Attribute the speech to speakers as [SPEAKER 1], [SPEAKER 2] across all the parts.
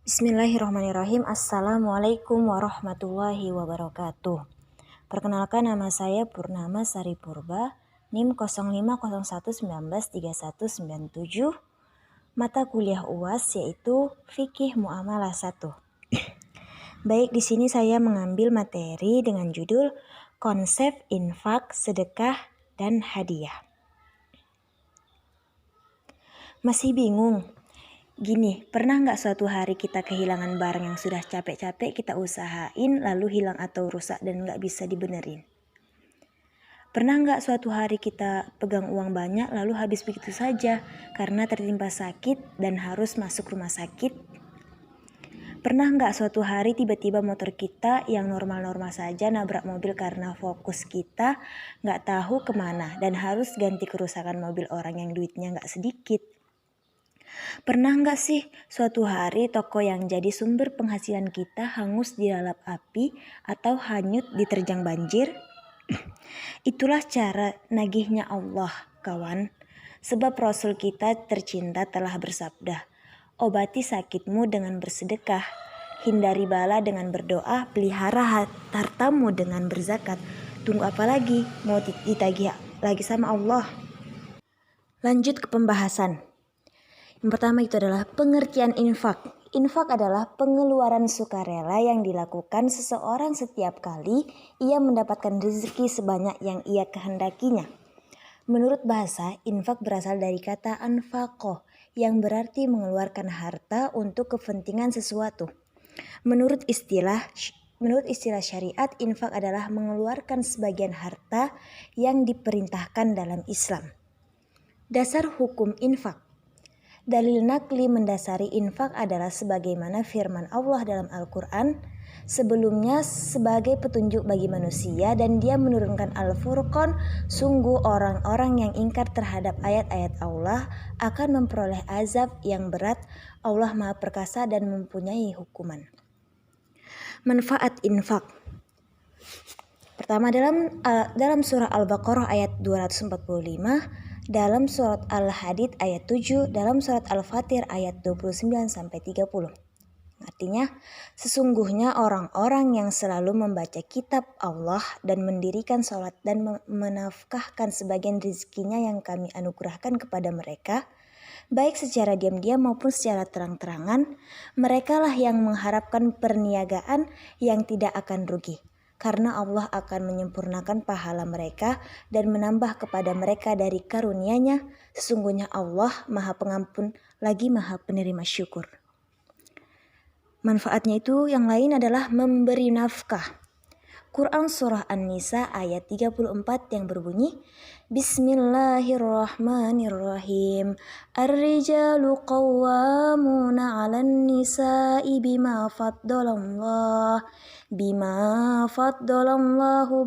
[SPEAKER 1] Bismillahirrahmanirrahim. Assalamualaikum warahmatullahi wabarakatuh. Perkenalkan, nama saya Purnama Sari Purba, NIM 0501193197. Mata kuliah UAS yaitu Fikih Muamalah 1. Baik, di sini saya mengambil materi dengan judul Konsep Infak, Sedekah, dan Hadiah. Masih bingung? Gini, pernah nggak suatu hari kita kehilangan barang yang sudah capek-capek kita usahain lalu hilang atau rusak dan nggak bisa dibenerin? Pernah nggak suatu hari kita pegang uang banyak lalu habis begitu saja karena tertimpa sakit dan harus masuk rumah sakit? Pernah nggak suatu hari tiba-tiba motor kita yang normal-normal saja nabrak mobil karena fokus kita nggak tahu kemana dan harus ganti kerusakan mobil orang yang duitnya nggak sedikit? Pernah nggak sih suatu hari toko yang jadi sumber penghasilan kita hangus dilalap api atau hanyut diterjang banjir? Itulah cara nagihnya Allah, kawan. Sebab Rasul kita tercinta telah bersabda, obati sakitmu dengan bersedekah, hindari bala dengan berdoa, pelihara hartamu dengan berzakat. Tunggu apa lagi? Mau ditagih lagi sama Allah? Lanjut ke pembahasan. Yang pertama itu adalah pengertian infak. Infak adalah pengeluaran sukarela yang dilakukan seseorang setiap kali ia mendapatkan rezeki sebanyak yang ia kehendakinya. Menurut bahasa, infak berasal dari kata anfaqoh yang berarti mengeluarkan harta untuk kepentingan sesuatu. Menurut istilah syariat, infak adalah mengeluarkan sebagian harta yang diperintahkan dalam Islam. Dasar hukum infak. Dalil nakli mendasari infak adalah sebagaimana firman Allah dalam Al-Quran, sebelumnya sebagai petunjuk bagi manusia dan dia menurunkan Al-Furqan, sungguh orang-orang yang ingkar terhadap ayat-ayat Allah akan memperoleh azab yang berat. Allah Maha Perkasa dan mempunyai hukuman. Manfaat infak. Pertama, dalam surah Al-Baqarah ayat 245, dalam surat Al-Hadid ayat 7, dalam surat Al-Fatir ayat 29-30. Artinya, sesungguhnya orang-orang yang selalu membaca kitab Allah dan mendirikan sholat dan menafkahkan sebagian rezekinya yang kami anugerahkan kepada mereka, baik secara diam-diam maupun secara terang-terangan, merekalah yang mengharapkan perniagaan yang tidak akan rugi. Karena Allah akan menyempurnakan pahala mereka dan menambah kepada mereka dari karunia-Nya. Sesungguhnya Allah Maha Pengampun lagi Maha Penerima syukur. Manfaatnya itu yang lain adalah memberi nafkah. Quran Surah An-Nisa ayat 34 yang berbunyi, Bismillahirrahmanirrahim. Ar-rijalu qawwamuna 'alan nisa'i bima faddalallahu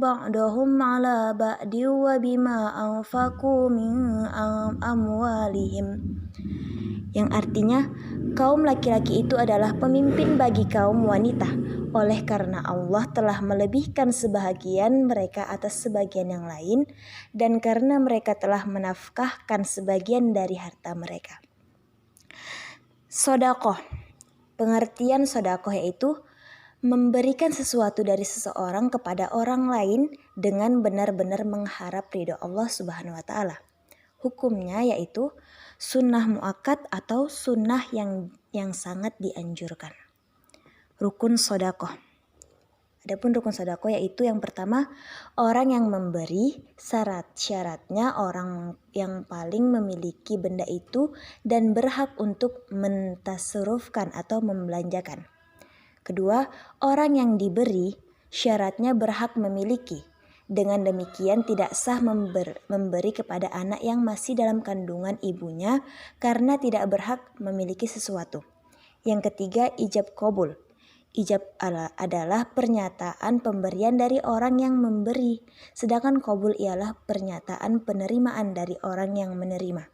[SPEAKER 1] ba'dahum 'ala ba'di wa bima anfaqu min amwalihim. Yang artinya, kaum laki-laki itu adalah pemimpin bagi kaum wanita, oleh karena Allah telah melebihkan sebahagian mereka atas sebagian yang lain, dan karena mereka telah menafkahkan sebagian dari harta mereka. Sodakoh. Pengertian sodakoh yaitu memberikan sesuatu dari seseorang kepada orang lain dengan benar-benar mengharap ridho Allah Subhanahu wa Ta'ala. Hukumnya yaitu sunnah muakkad atau sunnah yang sangat dianjurkan. Rukun sodakoh. Adapun rukun sodakoh yaitu yang pertama, orang yang memberi, syaratnya orang yang paling memiliki benda itu dan berhak untuk mentasarufkan atau membelanjakan. Kedua, orang yang diberi, syaratnya berhak memiliki. Dengan demikian tidak sah memberi kepada anak yang masih dalam kandungan ibunya karena tidak berhak memiliki sesuatu. Yang ketiga, ijab qabul. Ijab adalah pernyataan pemberian dari orang yang memberi, sedangkan qabul ialah pernyataan penerimaan dari orang yang menerima.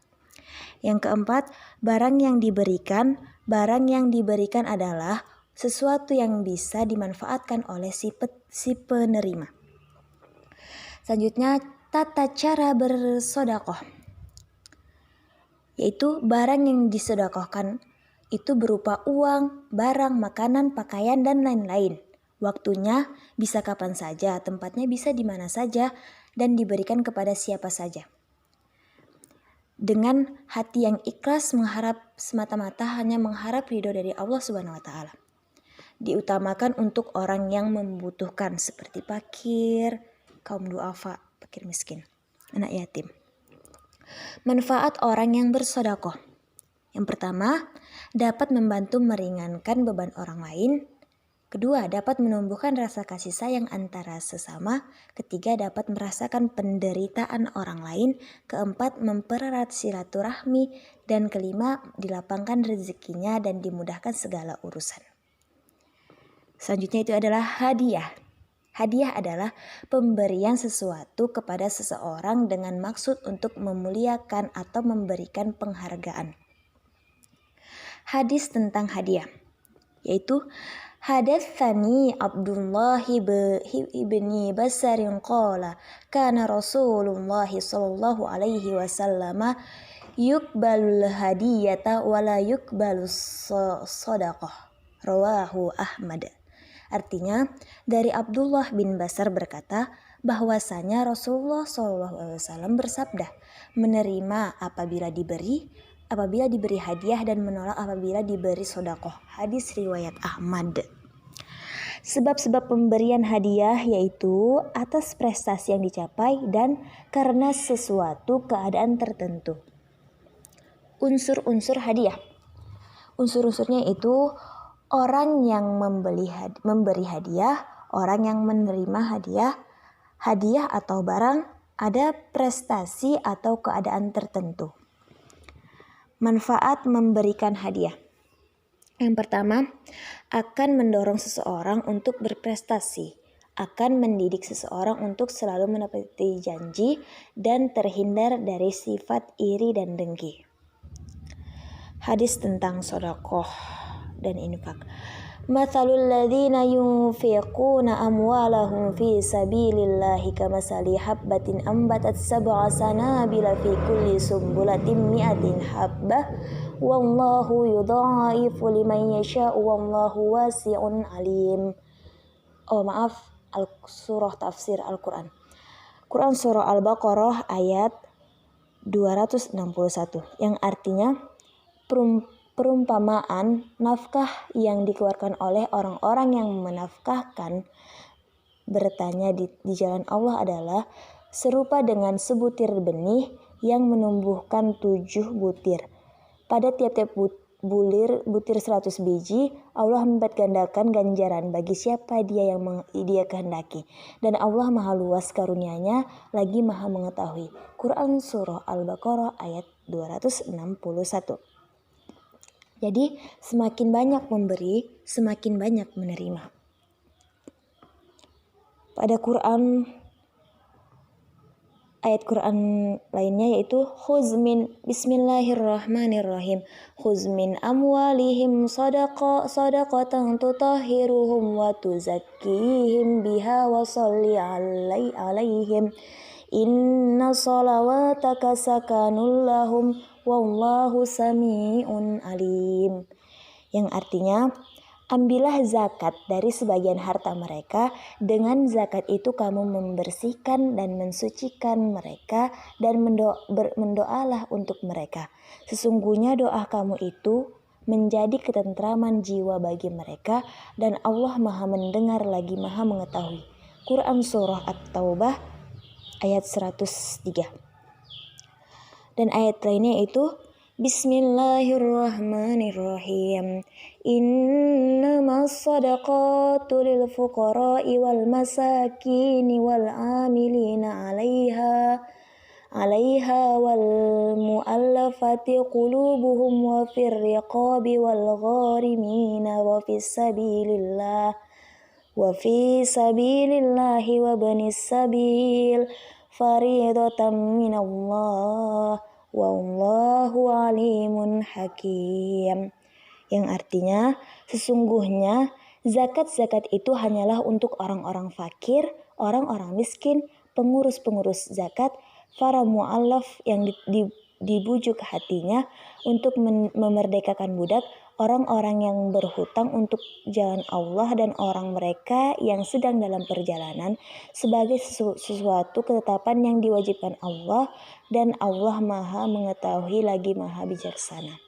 [SPEAKER 1] Yang keempat, barang yang diberikan adalah sesuatu yang bisa dimanfaatkan oleh si penerima. Selanjutnya, tata cara bersodakoh, yaitu barang yang disodakohkan Itu berupa uang, barang, makanan, pakaian, dan lain-lain. Waktunya bisa kapan saja, tempatnya bisa di mana saja, dan diberikan kepada siapa saja. Dengan hati yang ikhlas mengharap semata-mata hanya mengharap ridho dari Allah Subhanahu wa taala. Diutamakan untuk orang yang membutuhkan seperti fakir, kaum duafa, fakir miskin, anak yatim. Manfaat orang yang bersedekah. Yang pertama, dapat membantu meringankan beban orang lain. Kedua, dapat menumbuhkan rasa kasih sayang antara sesama. Ketiga, dapat merasakan penderitaan orang lain. Keempat, mempererat silaturahmi. Dan kelima, dilapangkan rezekinya dan dimudahkan segala urusan. Selanjutnya itu adalah hadiah. Hadiah adalah pemberian sesuatu kepada seseorang dengan maksud untuk memuliakan atau memberikan penghargaan. Hadis tentang hadiah, yaitu hadatsani Abdullah ibni Basarin qala kana Rasulullah sallallahu alaihi wasallam yuqbalul hadiyata wa la yuqbalus shadaqah, rawahu Ahmad. Artinya, dari Abdullah bin Basar berkata bahwasanya Rasulullah SAW bersabda, menerima apabila diberi hadiah dan menolak apabila diberi sedekah. Hadis riwayat Ahmad. Sebab-sebab pemberian hadiah yaitu atas prestasi yang dicapai dan karena sesuatu keadaan tertentu. Unsur-unsur hadiah. Unsur-unsurnya itu orang yang memberi hadiah, orang yang menerima hadiah atau barang, ada prestasi atau keadaan tertentu. Manfaat memberikan hadiah. Yang pertama, akan mendorong seseorang untuk berprestasi, akan mendidik seseorang untuk selalu menepati janji dan terhindar dari sifat iri dan dengki. Hadis tentang sedekah dan infak. Mathalul ladzina yunfiquna amwalahum fi sabilillahi kamathali habbatin ambatat sab'a sanabila fi kulli sumbulatin mi'atin habbah wallahu yudha'ifu liman yasha'u wallahu wasi'un alim. Surah tafsir Al-Quran. Quran surah Al-Baqarah ayat 261 yang artinya perumpamaan nafkah yang dikeluarkan oleh orang-orang yang menafkahkan bertanya di jalan Allah adalah serupa dengan sebutir benih yang menumbuhkan 7 butir. Pada tiap-tiap butir 100 biji, Allah melipat gandakan ganjaran bagi siapa dia yang dia kehendaki. Dan Allah maha luas karunia-Nya, lagi maha mengetahui. Quran surah Al-Baqarah ayat 261. Jadi semakin banyak memberi, semakin banyak menerima. Pada ayat Quran lainnya yaitu Bismillahirrahmanirrahim. Khuz min amwalihim sadaqatan tutahhiruhum wa tuzakkihim biha wa sholli alaihim. Inna salawataka sakanul lahum wallahu sami'un alim. Yang artinya, ambillah zakat dari sebagian harta mereka. Dengan zakat itu kamu membersihkan dan mensucikan mereka dan mendoalah untuk mereka. Sesungguhnya doa kamu itu menjadi ketentraman jiwa bagi mereka dan Allah maha mendengar lagi maha mengetahui. Quran surah At-Taubah ayat 103. Dan ayat lainnya itu Bismillahirrahmanirrahim. Innamas shadaqatu lil fuqara'i wal masakini wal amilina 'alaiha wal mu'allafati qulubuhum wa fir riqabi wal gharimina wa fis sabilillahi wa banis sabil faridatan minallah wallahu alimun hakim. Yang artinya, sesungguhnya zakat-zakat itu hanyalah untuk orang-orang fakir, orang-orang miskin, pengurus-pengurus zakat, para mu'allaf yang dibujuk hatinya untuk memerdekakan budak, orang-orang yang berhutang untuk jalan Allah dan orang mereka yang sedang dalam perjalanan sebagai sesuatu ketetapan yang diwajibkan Allah, dan Allah Maha Mengetahui lagi Maha Bijaksana.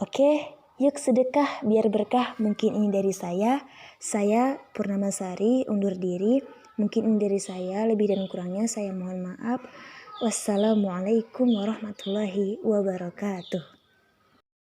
[SPEAKER 1] Oke, yuk sedekah biar berkah. Mungkin ini dari saya. Saya Purnamasari undur diri. Mungkin ini dari saya, lebih dan kurangnya saya mohon maaf. Wassalamualaikum warahmatullahi wabarakatuh.